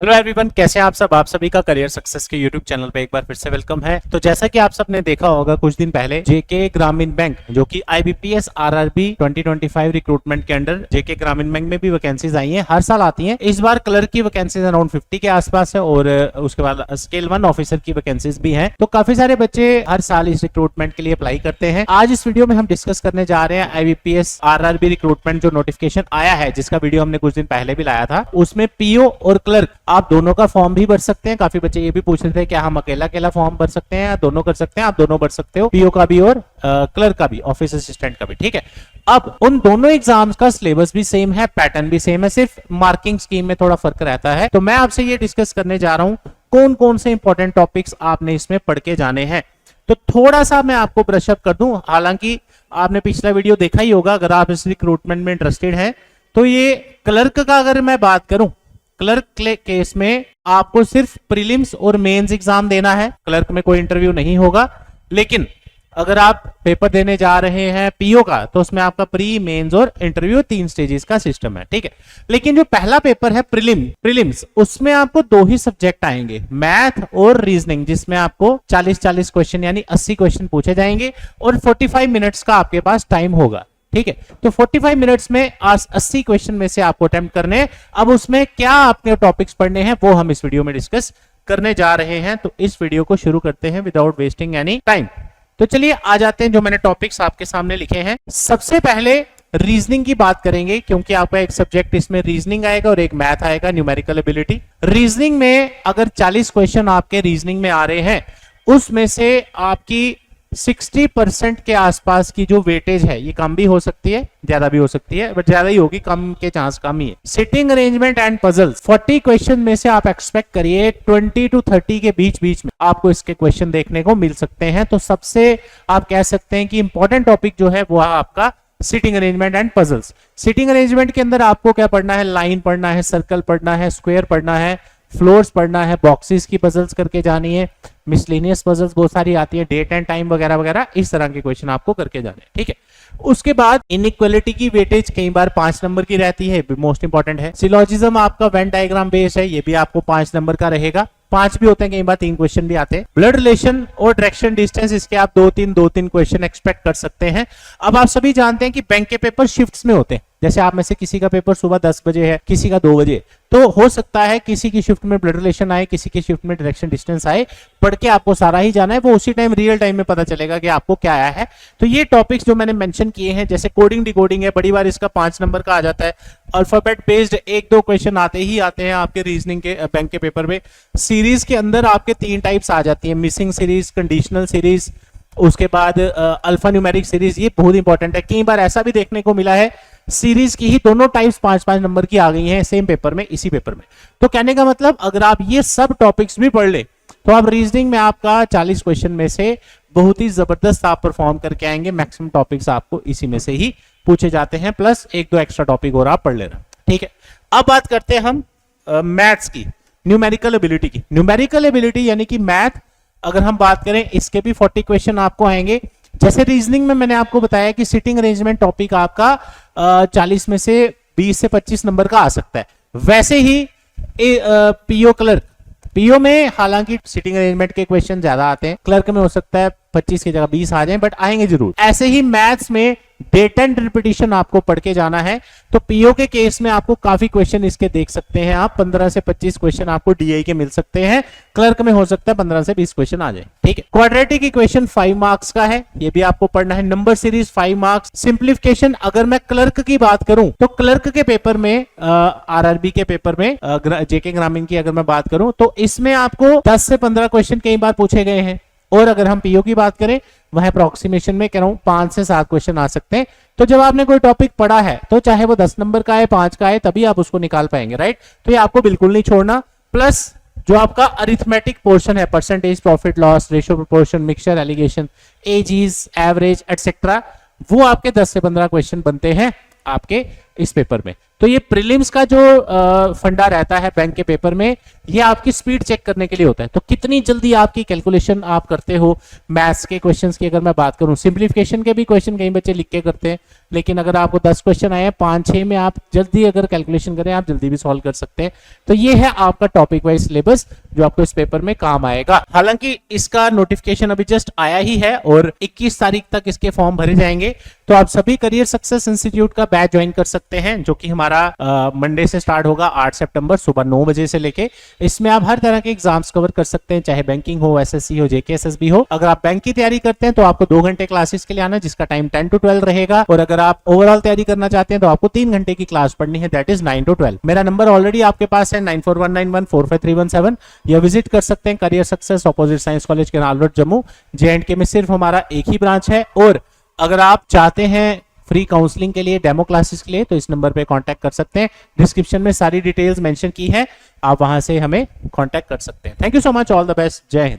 Hello everyone, कैसे हैं आप सब। आप सभी का करियर सक्सेस के यूट्यूब चैनल पे एक बार फिर से वेलकम है। तो जैसा कि आप सब ने देखा होगा, कुछ दिन पहले जेके ग्रामीण बैंक जो कि आईबीपीएस आरआरबी 2025 रिक्रूटमेंट के अंडर जेके ग्रामीण बैंक में भी वैकेंसीज आई हैं। हर साल आती हैं। इस बार क्लर्क की वैकेंसीज अराउंड 50 के आसपास है और उसके बाद स्केल 1 ऑफिसर की वैकेंसीज भी हैं। तो काफी सारे बच्चे हर साल इस रिक्रूटमेंट के लिए अप्लाई करते हैं। आज इस वीडियो में हम डिस्कस करने जा रहे हैं आईबीपीएस आरआरबी रिक्रूटमेंट जो नोटिफिकेशन आया है, जिसका वीडियो हमने कुछ दिन पहले भी लाया था। उसमें पीओ और क्लर्क आप दोनों का फॉर्म भी भर सकते हैं। काफी बच्चे ये भी पूछ रहे थे क्या हम अकेला अकेला फॉर्म भर सकते हैं या दोनों कर सकते हैं। आप दोनों भर सकते हो, पीओ का भी और क्लर्क का भी, ऑफिस असिस्टेंट का भी। ठीक है, अब उन दोनों एग्जाम्स का सिलेबस भी सेम है, पैटर्न भी सेम है, सिर्फ मार्किंग स्कीम में थोड़ा फर्क रहता है। तो मैं आपसे ये डिस्कस करने जा रहा हूं कौन कौन से इंपॉर्टेंट टॉपिक्स आपने इसमें पढ़ के जाने हैं। तो थोड़ा सा मैं आपको ब्रश अप कर दूं। हालांकि आपने पिछला वीडियो देखा ही होगा, अगर आप इस रिक्रूटमेंट में इंटरेस्टेड हैं। तो ये क्लर्क का अगर मैं बात करूं, क्लर्क केस में आपको सिर्फ प्रीलिम्स और मेंस एग्जाम देना है। क्लर्क में कोई इंटरव्यू नहीं होगा। लेकिन अगर आप पेपर देने जा रहे हैं पीओ का, तो उसमें आपका प्री, मेंस और इंटरव्यू 3 स्टेजेस का सिस्टम है। ठीक है, लेकिन जो पहला पेपर है प्रीलिम्स, उसमें आपको 2 ही सब्जेक्ट आएंगे, मैथ और रीजनिंग, जिसमें आपको 40-40 क्वेश्चन यानी 80 क्वेश्चन पूछे जाएंगे और 45 मिनट्स का आपके पास टाइम होगा। ठीक है, तो 45 मिनट्स में 80 क्वेश्चन में से आपको अटेम्प्ट करने हैं। अब उसमें क्या आपने टॉपिक्स पढ़ने हैं वो हम इस वीडियो में डिस्कस करने जा रहे हैं। तो इस वीडियो को शुरू करते हैं विदाउट वेस्टिंग एनी टाइम। तो चलिए आ जाते हैं, जो मैंने टॉपिक्स आपके सामने लिखे हैं। सबसे पहले रीजनिंग की बात करेंगे, क्योंकि आपका एक सब्जेक्ट इसमें रीजनिंग आएगा और एक मैथ आएगा, न्यूमेरिकल एबिलिटी। रीजनिंग में अगर 40 क्वेश्चन आपके रीजनिंग में आ रहे हैं, उसमें से आपकी 60% के आसपास की जो वेटेज है, ये कम भी हो सकती है, ज्यादा भी हो सकती है, बट ज्यादा ही होगी, कम के चांस कम ही है। Sitting arrangement and puzzles, 40 question में से आप एक्सपेक्ट करिए 20 to 30 के बीच में आपको इसके क्वेश्चन देखने को मिल सकते हैं। तो सबसे आप कह सकते हैं कि इंपॉर्टेंट टॉपिक जो है वो आपका sitting arrangement and puzzles. Sitting arrangement के अंदर आपको क्या पढ़ना है, लाइन पढ़ना है, सर्कल पढ़ना है, स्क्वायर पढ़ना है, फ्लोर्स पढ़ना है, बॉक्सेस की पजल्स करके जानी है, मिसलेनियस पजल्स बहुत सारी आती है, डेट एंड टाइम वगैरह वगैरह, इस तरह के क्वेश्चन आपको करके जाने हैं। ठीक है, उसके बाद इनइक्वालिटी की वेटेज कई बार 5 नंबर की रहती है, मोस्ट इंपॉर्टेंट है। सिलोजिज्म आपका वेन डायग्राम बेस्ड है, ये भी आपको 5 नंबर का रहेगा। 5 भी होते हैं, कई बार 3 क्वेश्चन भी आते हैं। ब्लड रिलेशन और डायरेक्शन डिस्टेंस, इसके आप 2-3 क्वेश्चन एक्सपेक्ट कर सकते हैं। अब आप सभी जानते हैं कि बैंक के पेपर शिफ्ट्स में होते हैं। जैसे आप में से किसी का पेपर सुबह 10 बजे है, किसी का 2 बजे, तो हो सकता है किसी की शिफ्ट में ब्लड रिलेशन आए, किसी की शिफ्ट में डायरेक्शन डिस्टेंस आए। पढ़ के आपको सारा ही जाना है, वो उसी टाइम रियल टाइम में पता चलेगा कि आपको क्या आया है। तो ये टॉपिक्स जो मैंने मेंशन किए हैं, जैसे कोडिंग डिकोडिंग है, बड़ी बार इसका 5 नंबर का आ जाता है। अल्फाबेट बेस्ड 1-2 क्वेश्चन आते हैं आपके रीजनिंग के बैंक के पेपर में। सीरीज के अंदर आपके 3 टाइप्स आ जाती है, मिसिंग सीरीज, कंडीशनल सीरीज, उसके बाद अल्फा न्यूमेरिक सीरीज। ये बहुत इंपॉर्टेंट है। कई बार ऐसा भी देखने को मिला है, सीरीज की ही दोनों टाइप्स 5-5 नंबर की आ गई हैं सेम पेपर में, इसी पेपर में। तो कहने का मतलब, अगर आप ये सब टॉपिक्स भी पढ़ ले, तो आप रीजनिंग में आपका 40 क्वेश्चन में से बहुत ही जबरदस्त आप परफॉर्म करके आएंगे। मैक्सिमम टॉपिक्स आपको इसी में से ही पूछे जाते हैं, प्लस 1-2 एक्स्ट्रा टॉपिक और आप पढ़ लेना। ठीक है, अब बात करते हैं हम मैथ्स की, न्यूमेरिकल एबिलिटी की। न्यूमेरिकल एबिलिटी यानी कि मैथ, अगर हम बात करें, इसके भी 40 क्वेश्चन आपको आएंगे। जैसे रीजनिंग में मैंने आपको बताया कि सिटिंग अरेंजमेंट टॉपिक आपका 40 में से 20 से 25 नंबर का आ सकता है। वैसे ही पीओ क्लर्क, पीओ में हालांकि सिटिंग अरेंजमेंट के क्वेश्चन ज्यादा आते हैं, क्लर्क में हो सकता है 25 की जगह 20 आ जाएं, बट आएंगे जरूर। ऐसे ही मैथ्स में डेट एंड रिपीटिशन आपको पढ़ के जाना है। तो पीओ के केस में आपको काफी क्वेश्चन इसके देख सकते हैं आप, 15 से 25 क्वेश्चन आपको डीआई के मिल सकते हैं। क्लर्क में हो सकता है 15 से 20 क्वेश्चन आ जाए। ठीक है, क्वाड्रेटिक इक्वेशन 5 मार्क्स का है, ये भी आपको पढ़ना है। Number series 5 marks. सिंप्लीफिकेशन, अगर मैं क्लर्क की बात करूं, तो क्लर्क के पेपर में, आरआरबी के पेपर में, जेके ग्रामीण की अगर मैं बात करूं, तो इसमें आपको 10 से 15 क्वेश्चन कई बार पूछे गए हैं। और अगर हम पीओ की बात करें, वह अप्रोक्सीमेशन में कह रहा हूं 5 से 7 क्वेश्चन आ सकते हैं। तो जब आपने कोई टॉपिक पढ़ा है, तो चाहे वो 10 नंबर का है, 5 का है, तभी आप उसको निकाल पाएंगे, राइट। तो ये आपको बिल्कुल नहीं छोड़ना। प्लस जो आपका अरिथमेटिक पोर्शन है, percentage, profit loss, ratio proportion, mixture, alligation, ages, average et cetera, वो आपके 10 से 15 क्वेश्चन बनते हैं आपके इस पेपर में। तो ये प्रीलिम्स का जो फंडा रहता है बैंक के पेपर में, ये आपकी स्पीड चेक करने के लिए होता है। तो कितनी जल्दी आपकी कैलकुलेशन आप करते हो। मैथ्स के क्वेश्चंस की अगर मैं बात करूं, सिंप्लीफिकेशन के भी क्वेश्चन कई बच्चे लिख के करते हैं, लेकिन अगर आपको 10 क्वेश्चन आए हैं 5-6 में आप जल्दी अगर कैलकुलेशन करें, आप जल्दी भी सॉल्व कर सकते हैं। तो ये है आपका टॉपिक वाइज सिलेबस जो आपको इस पेपर में काम आएगा। हालांकि इसका नोटिफिकेशन अभी जस्ट आया ही है और 21 तारीख तक इसके फॉर्म भरे जाएंगे। तो आप सभी करियर सक्सेस इंस्टीट्यूट का बैच ज्वाइन कर सकते हैं, जो कि हमारा मंडे से स्टार्ट होगा 8 सितंबर सुबह 9 बजे से लेके। इसमें आप हर तरह के एग्जाम्स कवर कर सकते हैं, चाहे बैंकिंग हो, एसएससी हो, जेके एसएसबी हो। अगर आप बैंक की तैयारी करते हैं तो आपको 2 घंटे क्लासेस के लिए आना, जिसका टाइम 10 to 12 रहेगा। और अगर आप ओवरऑल तैयारी करना चाहते हैं तो आपको 3 घंटे की क्लास पढ़नी है, दैट इज 9 to 12। मेरा नंबर ऑलरेडी आपके पास है 9419145317। या विजिट कर सकते हैं career success, opposite science college canal road, Jammu. जे&के में सिर्फ हमारा एक ही ब्रांच है। और अगर आप चाहते हैं फ्री काउंसलिंग के लिए, डेमो क्लासेस के लिए, तो इस नंबर पे कांटेक्ट कर सकते हैं। डिस्क्रिप्शन में सारी डिटेल्स मेंशन की है, आप वहां से हमें कांटेक्ट कर सकते हैं। Thank you so much, all the best, जय हिंद।